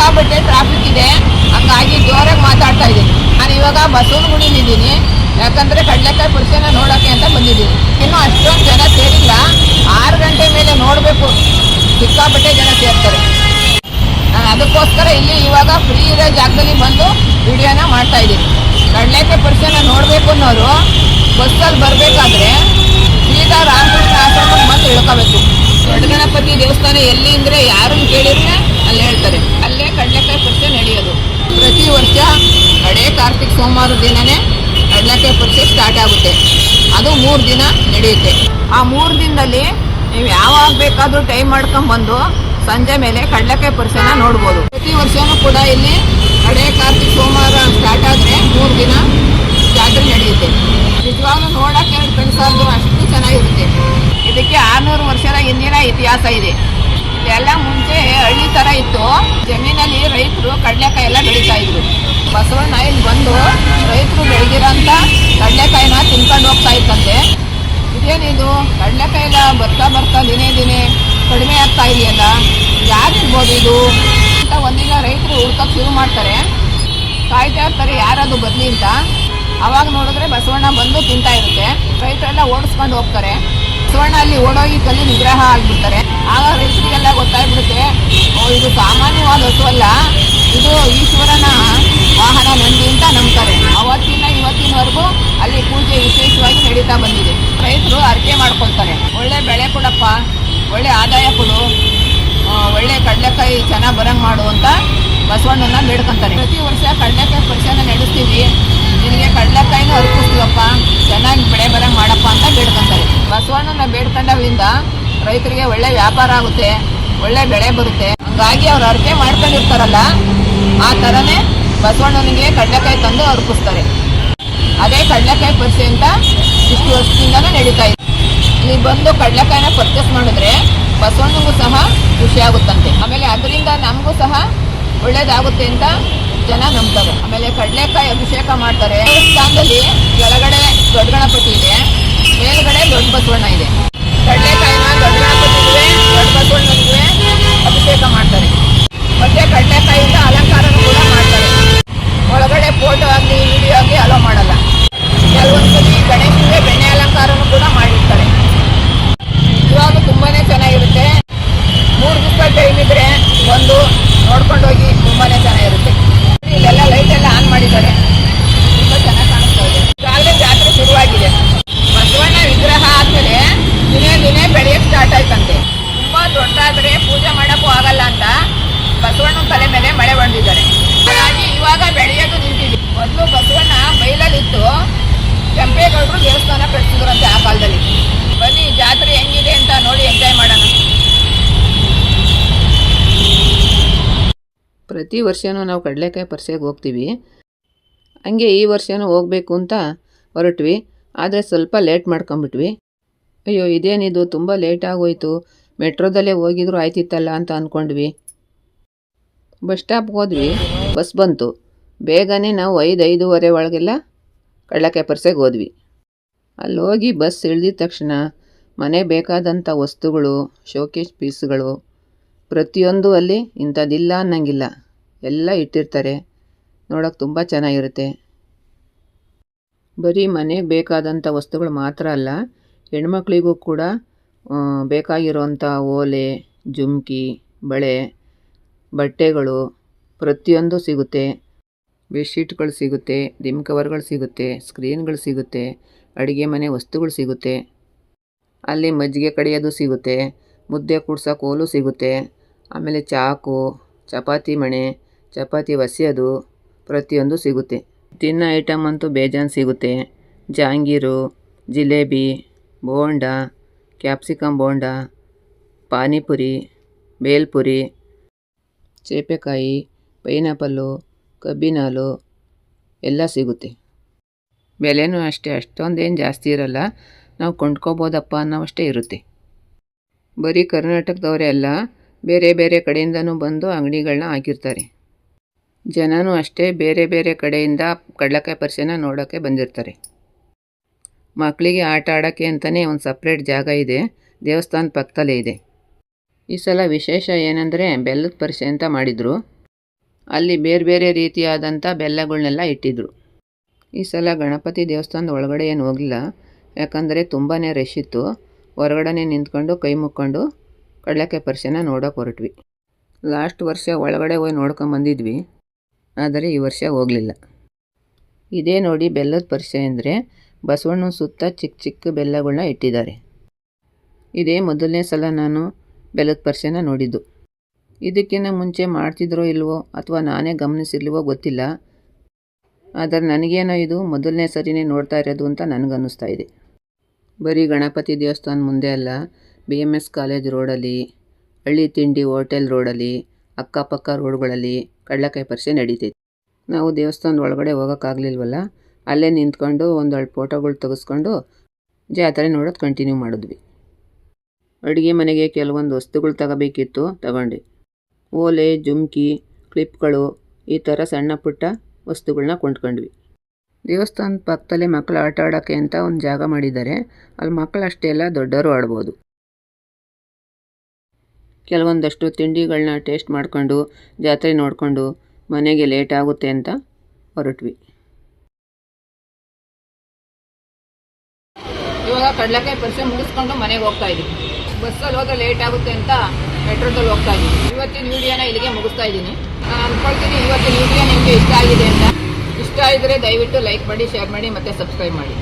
ಸಿಕ್ಕಾಪಟ್ಟೆ ಟ್ರಾಫಿಕ್ ಇದೆ, ಹಂಗಾಗಿ ಜೋರಾಗಿ ಮಾತಾಡ್ತಾ ಇದ್ದೀನಿ. ನಾನು ಇವಾಗ ಬಸವನಗುಡಿಲಿದ್ದೀನಿ, ಯಾಕಂದರೆ ಕಡಲೆಕಾಯಿ ಪರಿಷೆನ ನೋಡೋಕ್ಕೆ ಅಂತ ಬಂದಿದ್ದೀನಿ. ಇನ್ನೂ ಅಷ್ಟೊಂದು ಜನ ಸೇರಿಲ್ಲ, 6 ಗಂಟೆ ಮೇಲೆ ನೋಡಬೇಕು, ಸಿಕ್ಕಾಪಟ್ಟೆ ಜನ ಸೇರ್ತಾರೆ. ನಾನು ಅದಕ್ಕೋಸ್ಕರ ಇಲ್ಲಿ ಇವಾಗ ಫ್ರೀ ಇರೋ ಜಾಗದಲ್ಲಿ ಬಂದು ವಿಡಿಯೋನ ಮಾಡ್ತಾ ಇದ್ದೀನಿ. ಕಡಲೆಕಾಯಿ ಪರಿಷೆನ ನೋಡಬೇಕು ಅನ್ನೋರು ಬಸ್ಸಲ್ಲಿ ಬರಬೇಕಾದ್ರೆ ಸೀದಾ ರಾಮಕೃಷ್ಣ ಆಶ್ರಮಕ್ಕೆ ಬಂದು ಇಳ್ಕೋಬೇಕು. ದೊಡ್ಡ ಗಣಪತಿ ದೇವಸ್ಥಾನ ಎಲ್ಲಿ ಅಂದರೆ ಯಾರನ್ನು ಕೇಳಿದ್ರೆ ಅಲ್ಲಿ ಹೇಳ್ತಾರೆ, ಅಲ್ಲೇ ಕಡಲೆಕಾಯಿ ಪರಿಷೆ ನಡೆಯೋದು. ಪ್ರತಿ ವರ್ಷ ಕಡೆ ಕಾರ್ತಿಕ್ ಸೋಮವಾರ ದಿನನೇ ಕಡಲೆಕಾಯಿ ಪರಿಷೆ ಸ್ಟಾರ್ಟ್ ಆಗುತ್ತೆ. ಅದು 3 ದಿನ ನಡೆಯುತ್ತೆ. ಆ 3 ದಿನದಲ್ಲಿ ನೀವು ಯಾವಾಗ ಬೇಕಾದರೂ ಟೈಮ್ ಮಾಡ್ಕೊಂಡ್ಬಂದು ಸಂಜೆ ಮೇಲೆ ಕಡಲೆಕಾಯಿ ಪರಿಷೆನ ನೋಡ್ಬೋದು. ಪ್ರತಿ ವರ್ಷವೂ ಕೂಡ ಇಲ್ಲಿ ಕಡೆ ಕಾರ್ತಿಕ್ ಸೋಮವಾರ ಸ್ಟಾರ್ಟ್ ಆದರೆ 3 ದಿನ ಜಾತ್ರೆ ನಡೆಯುತ್ತೆ. ನಿಜವಾಗ್ಲೂ ನೋಡೋಕ್ಕೆ ಕಣ್ಸಾದ್ರು ಅಷ್ಟು ಚೆನ್ನಾಗಿರುತ್ತೆ. ಇದಕ್ಕೆ 600 ವರ್ಷದ ಹಿಂದಿನ ಇತಿಹಾಸ ಇದೆ. ಇದೆಲ್ಲ ಮುಂಚೆ ಹಳ್ಳಿ ಥರ ಇತ್ತು. ಜಮೀನಲ್ಲಿ ರೈತರು ಕಡಲೆಕಾಯಿ ಎಲ್ಲ ಬೆಳೀತಾ ಇದ್ರು. ಬಸವಣ್ಣ ಇಲ್ಲಿ ಬಂದು ರೈತರು ಬೆಳೆದಿರೋಂಥ ಕಡಲೆಕಾಯಿನ ತಿನ್ಕೊಂಡು ಹೋಗ್ತಾ ಇತ್ತಂತೆ. ಇದೇನಿದು ಕಡಲೆಕಾಯಿ ಎಲ್ಲ ಬರ್ತಾ ದಿನೇ ದಿನೇ ಕಡಿಮೆ ಆಗ್ತಾ ಇದೆಯಲ್ಲ, ಯಾರಿರ್ಬೋದು ಇದು ಅಂತ ಒಂದಿನ ರೈತರು ಹುಡ್ಕೋಕ್ಕೆ ಶುರು ಮಾಡ್ತಾರೆ. ಕಾಯ್ತಾ ಇರ್ತಾರೆ ಯಾರದು ಬರಲಿ ಅಂತ. ಅವಾಗ ನೋಡಿದ್ರೆ ಬಸವಣ್ಣ ಬಂದು ತಿಂತಾ ಇರುತ್ತೆ. ರೈತರೆಲ್ಲ ಓಡಿಸ್ಕೊಂಡು ಹೋಗ್ತಾರೆ. ಬಸವಣ್ಣ ಅಲ್ಲಿ ಓಡೋಗಿ ಕಲ್ಲಿ ನಿಗ್ರಹ ಆಗಿಬಿಡ್ತಾರೆ. ಆಗ ರೈತರಿಗೆಲ್ಲ ಗೊತ್ತಾಗ್ಬಿಡುತ್ತೆ, ಇದು ಸಾಮಾನ್ಯವಾದ ಹಸು ಅಲ್ಲ, ಇದು ಈಶ್ವರನ ವಾಹನ ನಂದಿ ಅಂತ ನಂಬ್ತಾರೆ. ಅವತ್ತಿನ ಇವತ್ತಿನವರೆಗೂ ಅಲ್ಲಿ ಪೂಜೆ ವಿಶೇಷವಾಗಿ ನಡೀತಾ ಬಂದಿದೆ. ರೈತರು ಅರ್ಕೆ ಮಾಡ್ಕೊಳ್ತಾರೆ, ಒಳ್ಳೆ ಬೆಳೆ ಕೊಡಪ್ಪ, ಒಳ್ಳೆ ಆದಾಯ ಕೊಡು, ಒಳ್ಳೆ ಕಡಲೆಕಾಯಿ ಚೆನ್ನಾಗಿ ಬರಂಗೆ ಮಾಡು ಅಂತ ಬಸವಣ್ಣನ ಬೇಡ್ಕೊಂತಾರೆ. ಪ್ರತಿ ವರ್ಷ ಕಡಲೆಕಾಯಿ ಪರಿಷೆನ ನಡೆಸ್ತೀವಿ, ನಿನಗೆ ಕಡಲೆಕಾಯಿನೂ ಅರ್ಪಿಸ್ತೀವಪ್ಪ, ಚೆನ್ನಾಗಿ ಬೆಳೆ ಬರಂಗೆ ಮಾಡಪ್ಪ ಅಂತ ಬೇಡ್ಕೊಂತಾರೆ. ಬಸವಣ್ಣನ ಬೇಡ್ಕೊಂಡವ್ರಿಂದ ರೈತರಿಗೆ ಒಳ್ಳೆ ವ್ಯಾಪಾರ ಆಗುತ್ತೆ, ಒಳ್ಳೆ ಬೆಳೆ ಬರುತ್ತೆ. ಹಂಗಾಗಿ ಅವ್ರು ಅರ್ಕೆ ಮಾಡ್ಕೊಂಡಿರ್ತಾರಲ್ಲ, ಆ ಥರನೇ ಬಸವಣ್ಣನಿಗೆ ಕಡಲೆಕಾಯಿ ತಂದು ಅರ್ಪಿಸ್ತಾರೆ. ಅದೇ ಕಡಲೆಕಾಯಿ ಪರಿಷೆ ಅಂತ ಇಷ್ಟು ವರ್ಷದಿಂದನೂ ನಡೀತಾ ಇದೆ. ಇಲ್ಲಿ ಬಂದು ಕಡಲೆಕಾಯಿನ ಪರ್ಚೇಸ್ ಮಾಡಿದ್ರೆ ಬಸವಣ್ಣನಿಗೂ ಸಹ ಖುಷಿ ಆಗುತ್ತಂತೆ. ಆಮೇಲೆ ಅದರಿಂದ ನಮಗೂ ಸಹ ಒಳ್ಳೇದಾಗುತ್ತೆ ಅಂತ ಜನ ನಂಬ್ತಾರೆ. ಆಮೇಲೆ ಕಡಲೆಕಾಯಿ ಅಭಿಷೇಕ ಮಾಡ್ತಾರೆ. ದೇವಸ್ಥಾನದಲ್ಲಿ ಕೆಳಗಡೆ ದೊಡ್ಡ ಗಣಪತಿ ಇದೆ, ಮೇಲ್ಗಡೆ ದೊಡ್ಡ ಬಸವಣ್ಣ ಇದೆ. ಕಡಲೆಕಾಯಿನ ದೊಡ್ಡ ಗಣಪತಿಗೆ ದೊಡ್ಡ ಬಸವಣ್ಣನಿಗೆ ಅಭಿಷೇಕ ಮಾಡ್ತಾರೆ. ಮತ್ತೆ ಕಡಲೆಕಾಯಿಯಿಂದ ಅಲಂಕಾರನೂ ಕೂಡ ಮಾಡ್ತಾರೆ. ಒಳಗಡೆ ಫೋಟೋ ಆಗಲಿ ವಿಡಿಯೋ ಆಗಲಿ ಅಲೋ ಮಾಡಲ್ಲ. ಕೆಲವೊಂದ್ಸಲಿ ಗಣೇಶನಿಗೆ ಬೆಣ್ಣೆ ಅಲಂಕಾರನೂ ಕೂಡ ಮಾಡಿರ್ತಾರೆ. ಇವಾಗ ತುಂಬಾನೇ ಚೆನ್ನಾಗಿರುತ್ತೆ. 3 ದಿವಸ ಟೈಮ್ ಇದ್ರೆ ಒಂದು ನೋಡ್ಕೊಂಡೋಗಿ, ತುಂಬಾನೇ ಚೆನ್ನಾಗಿರುತ್ತೆ. ಇಲ್ಲೆಲ್ಲ ಲೈಟ್ ಎಲ್ಲ ಆನ್ ಮಾಡಿದ್ದಾರೆ, ತುಂಬ ಚೆನ್ನಾಗಿ ಕಾಣಿಸ್ತಾ ಇದೆ. ಈಗಾಗಲೇ ಜಾತ್ರೆ ಶುರುವಾಗಿದೆ. ಬಸವಣ್ಣ ವಿಗ್ರಹ ಆದ್ಮೇಲೆ ದಿನೇ ದಿನೇ ಬೆಳೆಯಕ್ಕೆ ಸ್ಟಾರ್ಟ್ ಆಯ್ತಂತೆ. ತುಂಬಾ ದೊಡ್ಡದಾದ್ರೆ ಪೂಜೆ ಮಾಡೋಕ್ಕೂ ಆಗಲ್ಲ ಅಂತ ಬಸವಣ್ಣನ ತಲೆ ಮೇಲೆ ಮಳೆ ಬಂದಿದ್ದಾರೆ. ಹಾಗಾಗಿ ಇವಾಗ ಬೆಳೆಯೋದು ನಿಂತಿದೆ. ಮೊದಲು ಬಸವಣ್ಣ ಬೈಲಲ್ಲಿತ್ತು, ಕೆಂಪೇಗೌಡರು ದೇವಸ್ಥಾನ ಕಟ್ಟಿಸಿದ್ರಂತೆ ಆ ಕಾಲದಲ್ಲಿ. ಬನ್ನಿ ಜಾತ್ರೆ ಹೆಂಗಿದೆ ಅಂತ ನೋಡಿ ಎಂಜಾಯ್ ಮಾಡೋಣ. ಪ್ರತಿ ವರ್ಷವೂ ನಾವು ಕಡಲೆಕಾಯಿ ಪರಿಷೆಗೆ ಹೋಗ್ತೀವಿ. ಹಂಗೆ ಈ ವರ್ಷವೂ ಹೋಗಬೇಕು ಅಂತ ಹೊರಟ್ವಿ, ಆದರೆ ಸ್ವಲ್ಪ ಲೇಟ್ ಮಾಡ್ಕೊಂಬಿಟ್ವಿ. ಅಯ್ಯೋ ಇದೇನಿದು ತುಂಬ ಲೇಟ್ ಆಗೋಯ್ತು, ಮೆಟ್ರೋದಲ್ಲೇ ಹೋಗಿದ್ರು ಆಯ್ತಿತ್ತಲ್ಲ ಅಂತ ಅಂದ್ಕೊಂಡ್ವಿ. ಬಸ್ ಸ್ಟಾಪ್ಗೆ ಹೋದ್ವಿ, ಬಸ್ ಬಂತು. ಬೇಗನೆ ನಾವು 5-5:15 ಒಳಗೆಲ್ಲ ಕಡಲೆಕಾಯಿ ಪರಿಷೆಗೆ ಹೋದ್ವಿ. ಅಲ್ಲಿ ಹೋಗಿ ಬಸ್ ಇಳಿದಿದ ತಕ್ಷಣ ಮನೆ ಬೇಕಾದಂಥ ವಸ್ತುಗಳು, ಶೋಕೇಸ್ ಪೀಸ್ಗಳು ಪ್ರತಿಯೊಂದು ಅಲ್ಲಿ ಇಂಥದ್ದಿಲ್ಲ ಅನ್ನಂಗಿಲ್ಲ, ಎಲ್ಲ ಇಟ್ಟಿರ್ತಾರೆ. ನೋಡೋಕೆ ತುಂಬ ಚೆನ್ನಾಗಿರುತ್ತೆ. ಬರೀ ಮನೆಗೆ ಬೇಕಾದಂಥ ವಸ್ತುಗಳು ಮಾತ್ರ ಅಲ್ಲ, ಹೆಣ್ಮಕ್ಳಿಗೂ ಕೂಡ ಬೇಕಾಗಿರೋಂಥ ಓಲೆ, ಜುಮ್ಕಿ, ಬಳೆ, ಬಟ್ಟೆಗಳು ಪ್ರತಿಯೊಂದು ಸಿಗುತ್ತೆ. ಬೆಡ್ಶೀಟ್ಗಳು ಸಿಗುತ್ತೆ, ದಿಮ್ ಕವರ್ಗಳು ಸಿಗುತ್ತೆ, ಸ್ಕ್ರೀನ್ಗಳು ಸಿಗುತ್ತೆ, ಅಡುಗೆ ಮನೆ ವಸ್ತುಗಳು ಸಿಗುತ್ತೆ. ಅಲ್ಲಿ ಮಜ್ಜಿಗೆ ಕಡಿಯೋದು ಸಿಗುತ್ತೆ, ಮುದ್ದೆ ಕೂಡ್ಸೋ ಕೋಲು ಸಿಗುತ್ತೆ. ಆಮೇಲೆ ಚಾಕು, ಚಪಾತಿ ಮಣೆ, ಚಪಾತಿ ಒಸೆಯೋದು ಪ್ರತಿಯೊಂದು ಸಿಗುತ್ತೆ. ತಿನ್ನೋ ಐಟಮ್ ಅಂತೂ ಬೇಜಾನ್ ಸಿಗುತ್ತೆ. ಜಾಂಗೀರು, ಜಿಲೇಬಿ, ಬೋಂಡ, ಕ್ಯಾಪ್ಸಿಕಮ್ ಬೋಂಡ, ಪಾನಿಪುರಿ, ಬೇಲ್ಪುರಿ, ಚೇಪೆಕಾಯಿ, ಪೈನಾಪಲ್ಲು, ಕಬ್ಬಿನ ಹಾಲು ಎಲ್ಲ ಸಿಗುತ್ತೆ. ಬೆಲೆನೂ ಅಷ್ಟೇ, ಅಷ್ಟೊಂದೇನು ಜಾಸ್ತಿ ಇರಲ್ಲ, ನಾವು ಕೊಂಡ್ಕೊಬೋದಪ್ಪ ಅನ್ನೋವಷ್ಟೇ ಇರುತ್ತೆ. ಬರೀ ಕರ್ನಾಟಕದವರೇ ಅಲ್ಲ, ಬೇರೆ ಬೇರೆ ಕಡೆಯಿಂದನೂ ಬಂದು ಅಂಗಡಿಗಳನ್ನ ಹಾಕಿರ್ತಾರೆ. ಜನನೂ ಅಷ್ಟೇ ಬೇರೆ ಬೇರೆ ಕಡೆಯಿಂದ ಕಡಲೆಕಾಯಿ ಪರಿಷೆನ ನೋಡೋಕ್ಕೆ ಬಂದಿರ್ತಾರೆ. ಮಕ್ಕಳಿಗೆ ಆಟ ಆಡೋಕ್ಕೆ ಅಂತಲೇ ಒಂದು ಸಪ್ರೇಟ್ ಜಾಗ ಇದೆ, ದೇವಸ್ಥಾನ ಪಕ್ಕದಲ್ಲೇ ಇದೆ. ಈ ಸಲ ವಿಶೇಷ ಏನಂದರೆ ಬೆಲ್ಲದ ಪರಿಷೆ ಅಂತ ಮಾಡಿದರು. ಅಲ್ಲಿ ಬೇರೆ ಬೇರೆ ರೀತಿಯಾದಂಥ ಬೆಲ್ಲಗಳನ್ನೆಲ್ಲ ಇಟ್ಟಿದ್ರು. ಈ ಸಲ ಗಣಪತಿ ದೇವಸ್ಥಾನದ ಒಳಗಡೆ ಏನು ಹೋಗಲಿಲ್ಲ, ಯಾಕಂದರೆ ತುಂಬಾ ರಶ್ ಇತ್ತು. ಹೊರಗಡೆ ನಿಂತ್ಕೊಂಡು ಕೈ ಮುಕ್ಕೊಂಡು ಕಡಲೆಕಾಯಿ ಪರಿಷೆನ ನೋಡೋಕೆ ಹೊರಟ್ವಿ. ಲಾಸ್ಟ್ ವರ್ಷ ಒಳಗಡೆ ಹೋಗಿ ನೋಡ್ಕೊಂಬಂದಿದ್ವಿ, ಆದರೆ ಈ ವರ್ಷ ಹೋಗಲಿಲ್ಲ. ಇದೇ ನೋಡಿ ಬೆಲ್ಲದ ಪರಿಷೆ ಅಂದರೆ ಬಸವಣ್ಣನ ಸುತ್ತ ಚಿಕ್ಕ ಚಿಕ್ಕ ಬೆಲ್ಲಗಳನ್ನ ಇಟ್ಟಿದ್ದಾರೆ. ಇದೇ ಮೊದಲನೇ ಸಲ ನಾನು ಬೆಲ್ಲದ ಪರಿಷೆನ ನೋಡಿದ್ದು. ಇದಕ್ಕಿಂತ ಮುಂಚೆ ಮಾಡ್ತಿದ್ರೋ ಇಲ್ವೋ ಅಥವಾ ನಾನೇ ಗಮನಿಸಿರ್ಲಿವೋ ಗೊತ್ತಿಲ್ಲ, ಆದರೆ ನನಗೇನೋ ಇದು ಮೊದಲನೇ ಸರಿನೇ ನೋಡ್ತಾ ಇರೋದು ಅಂತ ನನಗನ್ನಿಸ್ತಾ ಇದೆ. ಬರೀ ಗಣಪತಿ ದೇವಸ್ಥಾನ ಮುಂದೆ ಅಲ್ಲ, BMS ಕಾಲೇಜ್ ರೋಡಲ್ಲಿ, ಹಳ್ಳಿ ತಿಂಡಿ ಹೋಟೆಲ್ ರೋಡಲ್ಲಿ, ಅಕ್ಕಪಕ್ಕ ರೋಡ್ಗಳಲ್ಲಿ ಕಡಲೆಕಾಯಿ ಪರಿಷೆ ನಡೀತೈತೆ. ನಾವು ದೇವಸ್ಥಾನದ ಒಳಗಡೆ ಹೋಗೋಕ್ಕಾಗಲಿಲ್ವಲ್ಲ, ಅಲ್ಲೇ ನಿಂತ್ಕೊಂಡು ಒಂದೆರಡು ಫೋಟೋಗಳು ತೆಗೆಸ್ಕೊಂಡು ಜಾತ್ರೆ ನೋಡೋದು ಕಂಟಿನ್ಯೂ ಮಾಡಿದ್ವಿ. ಅಡುಗೆ ಮನೆಗೆ ಕೆಲವೊಂದು ವಸ್ತುಗಳು ತಗೋಬೇಕಿತ್ತು, ತಗೊಂಡೆ. ಓಲೆ, ಜುಮ್ಕಿ, ಕ್ಲಿಪ್ಗಳು, ಈ ಥರ ಸಣ್ಣ ಪುಟ್ಟ ವಸ್ತುಗಳನ್ನ ಕೊಂಡ್ಕೊಂಡ್ವಿ. ದೇವಸ್ಥಾನದ ಪಕ್ಕದಲ್ಲೇ ಮಕ್ಕಳು ಆಟ ಆಡೋಕ್ಕೆ ಅಂತ ಒಂದು ಜಾಗ ಮಾಡಿದ್ದಾರೆ. ಅಲ್ಲಿ ಮಕ್ಕಳು ಅಷ್ಟೇ ಅಲ್ಲ, ದೊಡ್ಡವರು ಆಡ್ಬೋದು. ಕೆಲವೊಂದಷ್ಟು ತಿಂಡಿಗಳನ್ನ ಟೇಸ್ಟ್ ಮಾಡಿಕೊಂಡು ಜಾತ್ರೆ ನೋಡಿಕೊಂಡು ಮನೆಗೆ ಲೇಟ್ ಆಗುತ್ತೆ ಅಂತ ಹೊರಟ್ವಿ. ಇವಾಗ ಕಡಲೆಕಾಯಿ ಪರಿಷೆ ಮುಗಿಸ್ಕೊಂಡು ಮನೆಗೆ ಹೋಗ್ತಾ ಇದ್ದೀವಿ. ಬಸ್ಸಲ್ಲಿ ಹೋದ್ರೆ ಲೇಟ್ ಆಗುತ್ತೆ ಅಂತ ಮೆಟ್ರೋದಲ್ಲಿ ಹೋಗ್ತಾ ಇದ್ದೀನಿ. ಇವತ್ತಿನ ವಿಡಿಯೋನ ಇಲ್ಲಿಗೆ ಮುಗಿಸ್ತಾ ಇದ್ದೀನಿ. ನಾನು ಅಂದ್ಕೊಳ್ತೀನಿ ಇವತ್ತಿನ ವಿಡಿಯೋ ನಿಮಗೆ ಇಷ್ಟ ಆಗಿದೆ ಅಂತ. ಇಷ್ಟ ಆಗಿದ್ರೆ ದಯವಿಟ್ಟು ಲೈಕ್ ಮಾಡಿ, ಶೇರ್ ಮಾಡಿ ಮತ್ತು ಸಬ್ಸ್ಕ್ರೈಬ್ ಮಾಡಿ.